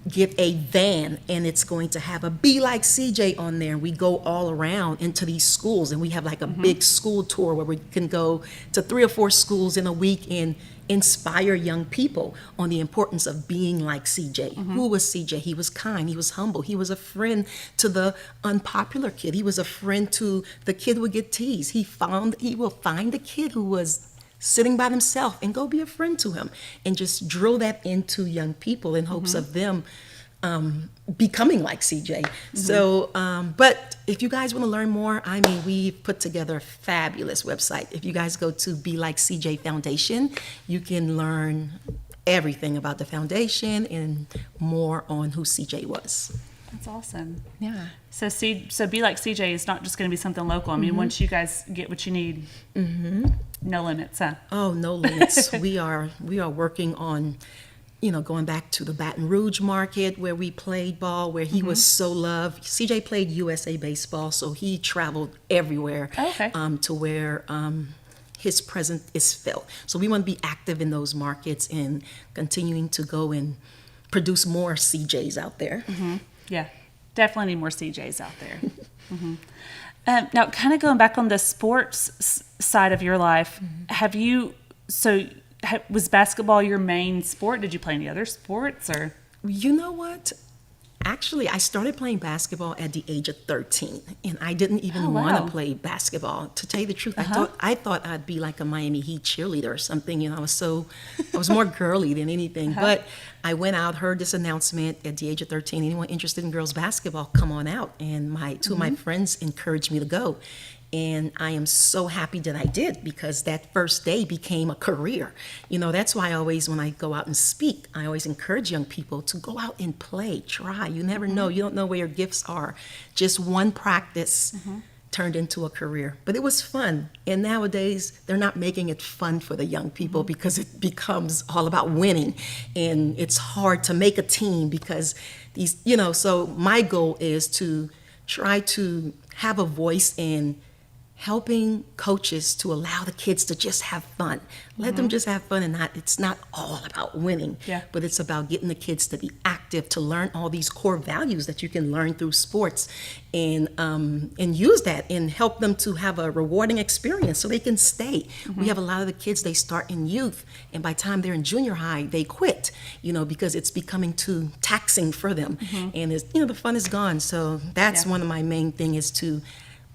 get a van, and it's going to have a Be Like CJ on there. We go all around into these schools, and we have like a big school tour where we can go to 3 or 4 schools in a week and inspire young people on the importance of being like CJ. Who was CJ? He was kind, he was humble, he was a friend to the unpopular kid, he was a friend to the kid who would get teased. He will find the kid who was sitting by themselves and go be a friend to him and just drill that into young people in hopes of them becoming like CJ. So, but if you guys want to learn more, we put together a fabulous website. If you guys go to Be Like CJ Foundation, you can learn everything about the foundation and more on who CJ was. That's awesome. Yeah. So Be Like CJ is not just going to be something local. I mean, once you guys get what you need, no limits, huh? Oh, no limits. We are working on, going back to the Baton Rouge market where we played ball, where he was so loved. CJ played USA baseball, so he traveled everywhere to where his presence is felt. So we want to be active in those markets and continuing to go and produce more CJs out there. Yeah, definitely need more CJs out there. Now, kind of going back on the sports side of your life, was basketball your main sport? Did you play any other sports, or? You know what? Actually, I started playing basketball at the age of 13, and I didn't even want to play basketball. To tell you the truth, I thought I'd be like a Miami Heat cheerleader or something. I was more girly than anything. But I went out, heard this announcement at the age of 13. Anyone interested in girls basketball, come on out. And two of my friends encouraged me to go. And I am so happy that I did, because that first day became a career. That's why I always, when I go out and speak, I always encourage young people to go out and play, try. You never know. You don't know where your gifts are. Just one practice turned into a career. But it was fun. And nowadays, they're not making it fun for the young people because it becomes all about winning. And it's hard to make a team because so my goal is to try to have a voice in helping coaches to allow the kids to just have fun. Let them just have fun, and it's not all about winning, but it's about getting the kids to be active, to learn all these core values that you can learn through sports, and use that and help them to have a rewarding experience so they can stay. We have a lot of the kids, they start in youth, and by the time they're in junior high, they quit, because it's becoming too taxing for them, and it's, the fun is gone. So that's one of my main thing, is to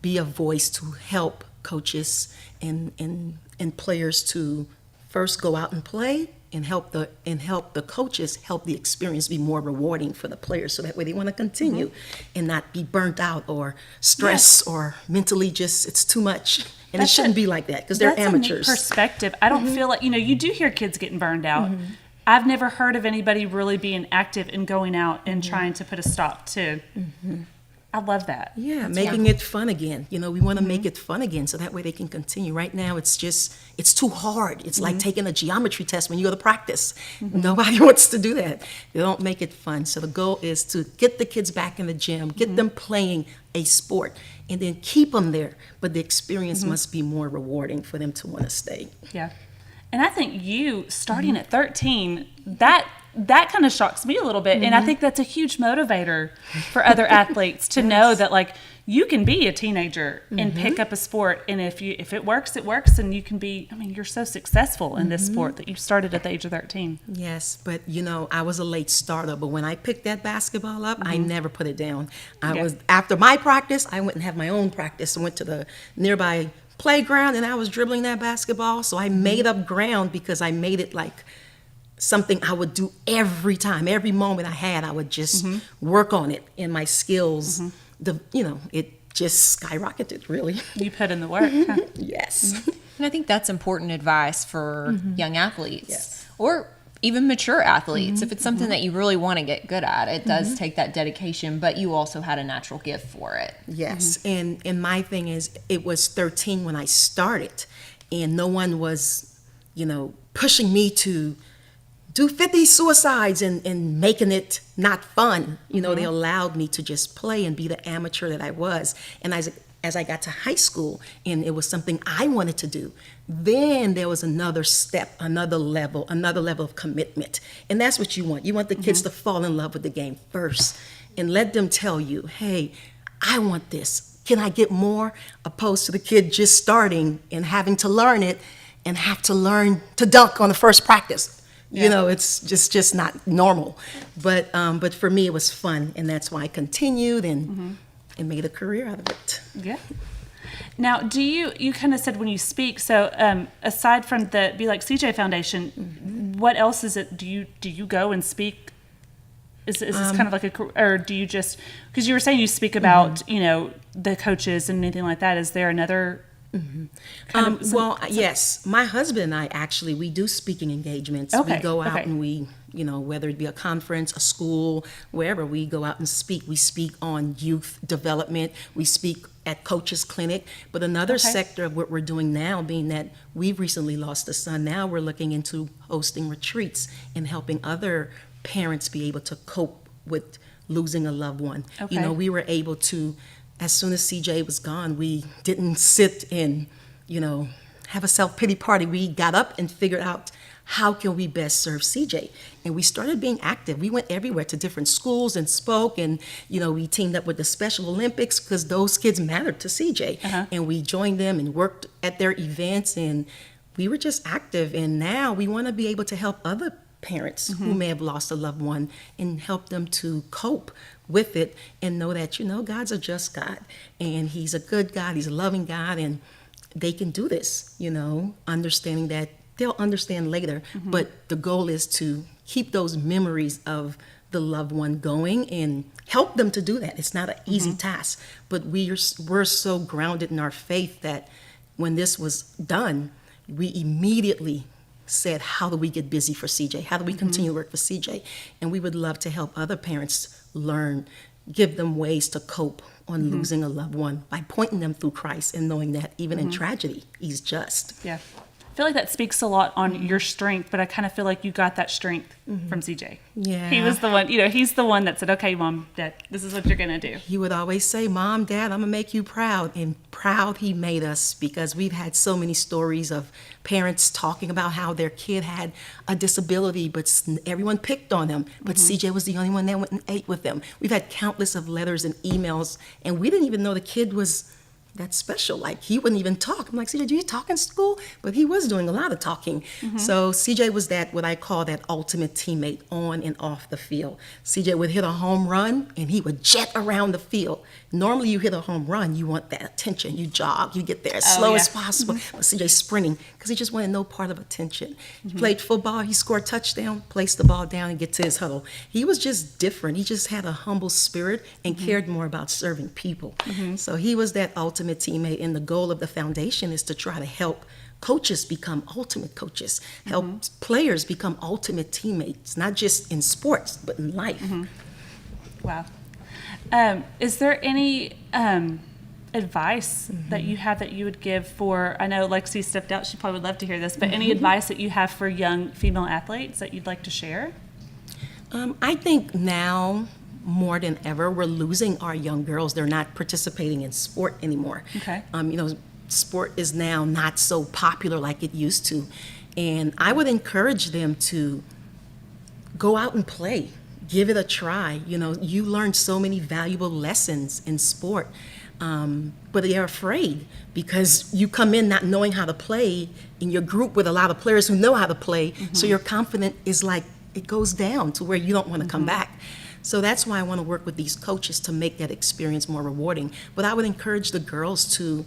be a voice to help coaches and players to first go out and play, and help the coaches help the experience be more rewarding for the players, so that way they want to continue and not be burnt out or stressed or mentally just it's too much. And it shouldn't be like that, because they're amateurs. That's a neat perspective. I don't feel like, you do hear kids getting burned out. I've never heard of anybody really being active and going out and trying to put a stop to. I love that. Yeah, making it fun again. We want to make it fun again, so that way they can continue. Right now, it's too hard. It's like taking a geometry test when you go to practice. Nobody wants to do that. They don't make it fun. So the goal is to get the kids back in the gym, get them playing a sport, and then keep them there. But the experience must be more rewarding for them to want to stay. Yeah. And I think you starting at 13, that kind of shocks me a little bit. And I think that's a huge motivator for other athletes to know that, you can be a teenager and pick up a sport. And if it works, it works. And you can be, you're so successful in this sport that you started at the age of 13. Yes, but I was a late starter. But when I picked that basketball up, I never put it down. After my practice, I went and had my own practice. I went to the nearby playground, and I was dribbling that basketball. So I made up ground, because I made it like something I would do every time. Every moment I had, I would just work on it, and my skills, it just skyrocketed, really. You put in the work. Huh? Yes. And I think that's important advice for young athletes, or even mature athletes. If it's something that you really want to get good at, it does take that dedication, but you also had a natural gift for it. Yes, and my thing is, it was 13 when I started, and no one was, pushing me to do 50 suicides and making it not fun. They allowed me to just play and be the amateur that I was. And as I got to high school, and it was something I wanted to do, then there was another step, another level of commitment. And that's what you want. You want the kids to fall in love with the game first, and let them tell you, hey, I want this. Can I get more? Opposed to the kid just starting and having to learn it, and have to learn to dunk on the first practice. It's just not normal. But for me, it was fun, and that's why I continued and made a career out of it. Yeah. Now, do you kind of said when you speak, so aside from the Be Like CJ Foundation, what else is it? Do you go and speak? Is this kind of like or do you just, because you were saying you speak about, the coaches and anything like that. Is there another kind of yes. My husband and I, actually, we do speaking engagements. Okay. We go out and we, whether it be a conference, a school, wherever, we go out and speak. We speak on youth development. We speak at Coaches Clinic. But another sector of what we're doing now, being that we've recently lost a son, now we're looking into hosting retreats and helping other parents be able to cope with losing a loved one. Okay. We were able to, as soon as CJ was gone, we didn't sit and, have a self-pity party. We got up and figured out, how can we best serve CJ? And we started being active. We went everywhere to different schools and spoke, and, we teamed up with the Special Olympics, because those kids mattered to CJ. And we joined them and worked at their events, and we were just active. And now we want to be able to help other parents who may have lost a loved one, and help them to cope with it, and know that, God's a just God, and He's a good God, He's a loving God, and they can do this, understanding that they'll understand later. But the goal is to keep those memories of the loved one going and help them to do that. It's not an easy task, but we're so grounded in our faith that when this was done, we immediately said, how do we get busy for CJ? How do we continue to work for CJ? And we would love to help other parents learn, give them ways to cope on losing a loved one by pointing them through Christ, and knowing that even in tragedy, He's just. Yeah. feel like that speaks a lot on your strength, but I kind of feel like you got that strength from CJ. Yeah. He was the one, he's the one that said, okay, Mom, Dad, this is what you're going to do. He would always say, Mom, Dad, I'm going to make you proud. And proud he made us, because we've had so many stories of parents talking about how their kid had a disability, but everyone picked on him. But CJ was the only one that went and ate with them. We've had countless of letters and emails, and we didn't even know the kid was that's special. Like, he wouldn't even talk. I'm like, CJ, do you talk in school? But he was doing a lot of talking. So CJ was that, what I call that ultimate teammate on and off the field. CJ would hit a home run and he would jet around the field. Normally you hit a home run, you want that attention. You jog, you get there as slow as possible. But CJ's sprinting because he just wanted no part of attention. He played football, he scored a touchdown, placed the ball down and get to his huddle. He was just different. He just had a humble spirit and cared more about serving people. So he was that ultimate teammate, and the goal of the foundation is to try to help coaches become ultimate coaches, help players become ultimate teammates, not just in sports, but in life. Wow. Is there any advice that you have that you would give for, I know Lexi stepped out, she probably would love to hear this, but any advice that you have for young female athletes that you'd like to share? I think now, more than ever, we're losing our young girls. They're not participating in sport anymore. Okay. Sport is now not so popular like it used to. And I would encourage them to go out and play, give it a try. You learn so many valuable lessons in sport, but they're afraid because you come in not knowing how to play in your group with a lot of players who know how to play. So your confidence is like, it goes down to where you don't want to come back. So that's why I want to work with these coaches to make that experience more rewarding. But I would encourage the girls to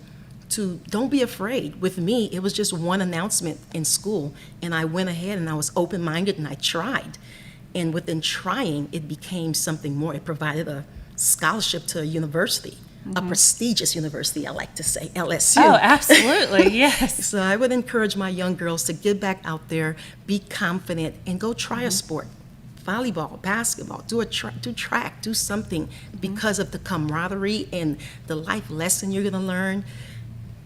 don't be afraid. With me, it was just one announcement in school, and I went ahead and I was open-minded and I tried. And within trying, it became something more. It provided a scholarship to a university, a prestigious university, I like to say, LSU. Oh, absolutely, yes. So I would encourage my young girls to get back out there, be confident, and go try a sport. Volleyball, basketball, do track, do something, because of the camaraderie and the life lesson you're gonna learn.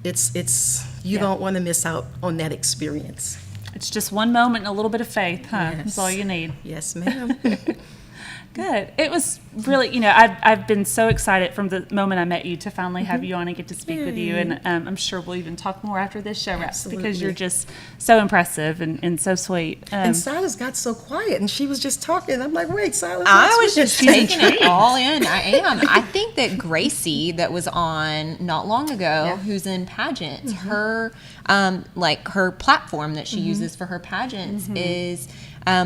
You don't want to miss out on that experience. It's just one moment and a little bit of faith, huh? That's all you need. Yes, ma'am. Good. It was really, I've been so excited from the moment I met you to finally have you on and get to speak with you. And I'm sure we'll even talk more after this show wraps, because you're just so impressive and so sweet. And Silas got so quiet, and she was just talking. I'm like, wait, Silas. I was just taking it all in. I am. I think that Gracie, that was on not long ago, who's in pageants, her her platform that she uses for her pageants is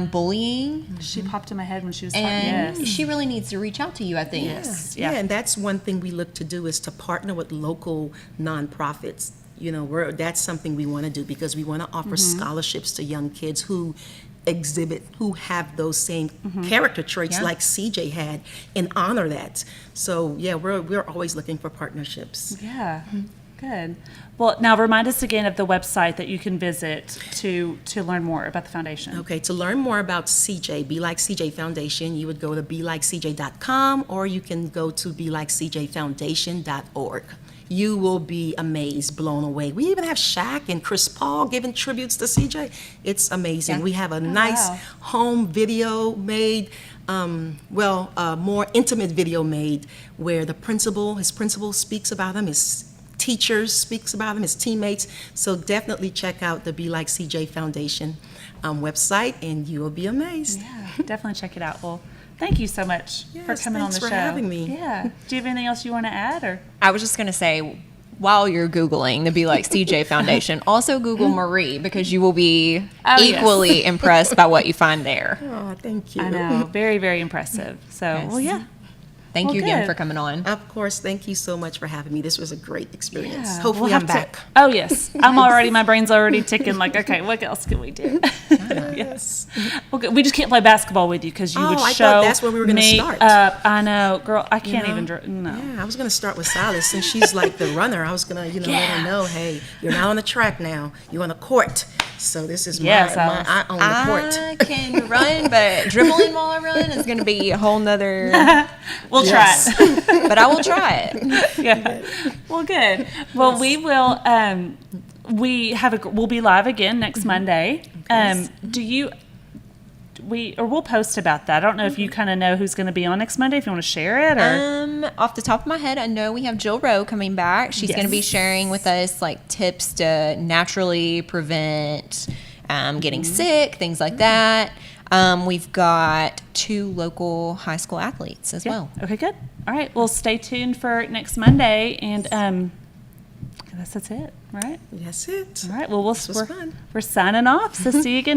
bullying. She popped in my head when she was talking. And she really needs to reach out to you, I think. Yes. Yeah, and that's one thing we look to do, is to partner with local nonprofits. That's something we want to do, because we want to offer scholarships to young kids who have those same character traits like CJ had, and honor that. So yeah, we're always looking for partnerships. Yeah. Good. Well, now remind us again of the website that you can visit to learn more about the foundation. Okay, to learn more about CJ, Be Like CJ Foundation, you would go to belikecj.com, or you can go to belikecjfoundation.org. You will be amazed, blown away. We even have Shaq and Chris Paul giving tributes to CJ. It's amazing. We have a nice home video made, more intimate video made, where his principal speaks about him, his teachers speaks about him, his teammates. So definitely check out the Be Like CJ Foundation website, and you will be amazed. Yeah, definitely check it out. Well, thank you so much for coming on the show. Thanks for having me. Yeah. Do you have anything else you want to add? Or I was just going to say, while you're Googling the Be Like CJ Foundation, also Google Marie, because you will be equally impressed by what you find there. Oh, thank you. I know. Very, very impressive. So, well, yeah. Thank you again for coming on. Of course. Thank you so much for having me. This was a great experience. Yeah, hopefully I'm back. Oh, yes. My brain's already ticking like, okay, what else can we do? Yes. Okay, we just can't play basketball with you because you would show. I thought that's where we were going to start. I know. Girl, I can't even. No. Yeah, I was going to start with Silas, since she's like the runner. I was going to, let her know, hey, you're not on the track now. You're on the I own the court. I can run, but dribbling while I run is going to be a whole nother. We'll try it. But I will try it. Yeah. Well, good. Well, we will we'll be live again next Monday. We'll post about that. I don't know if you kind of know who's going to be on next Monday, if you want to share it, or Off the top of my head, I know we have Jill Rowe coming back. She's going to be sharing with us like tips to naturally prevent getting sick, things like that. We've got 2 local high school athletes as well. Okay, good. All right. Well, stay tuned for next Monday, and I guess that's it, right? That's it. All right. Well, This was fun. we're signing off. So see you again.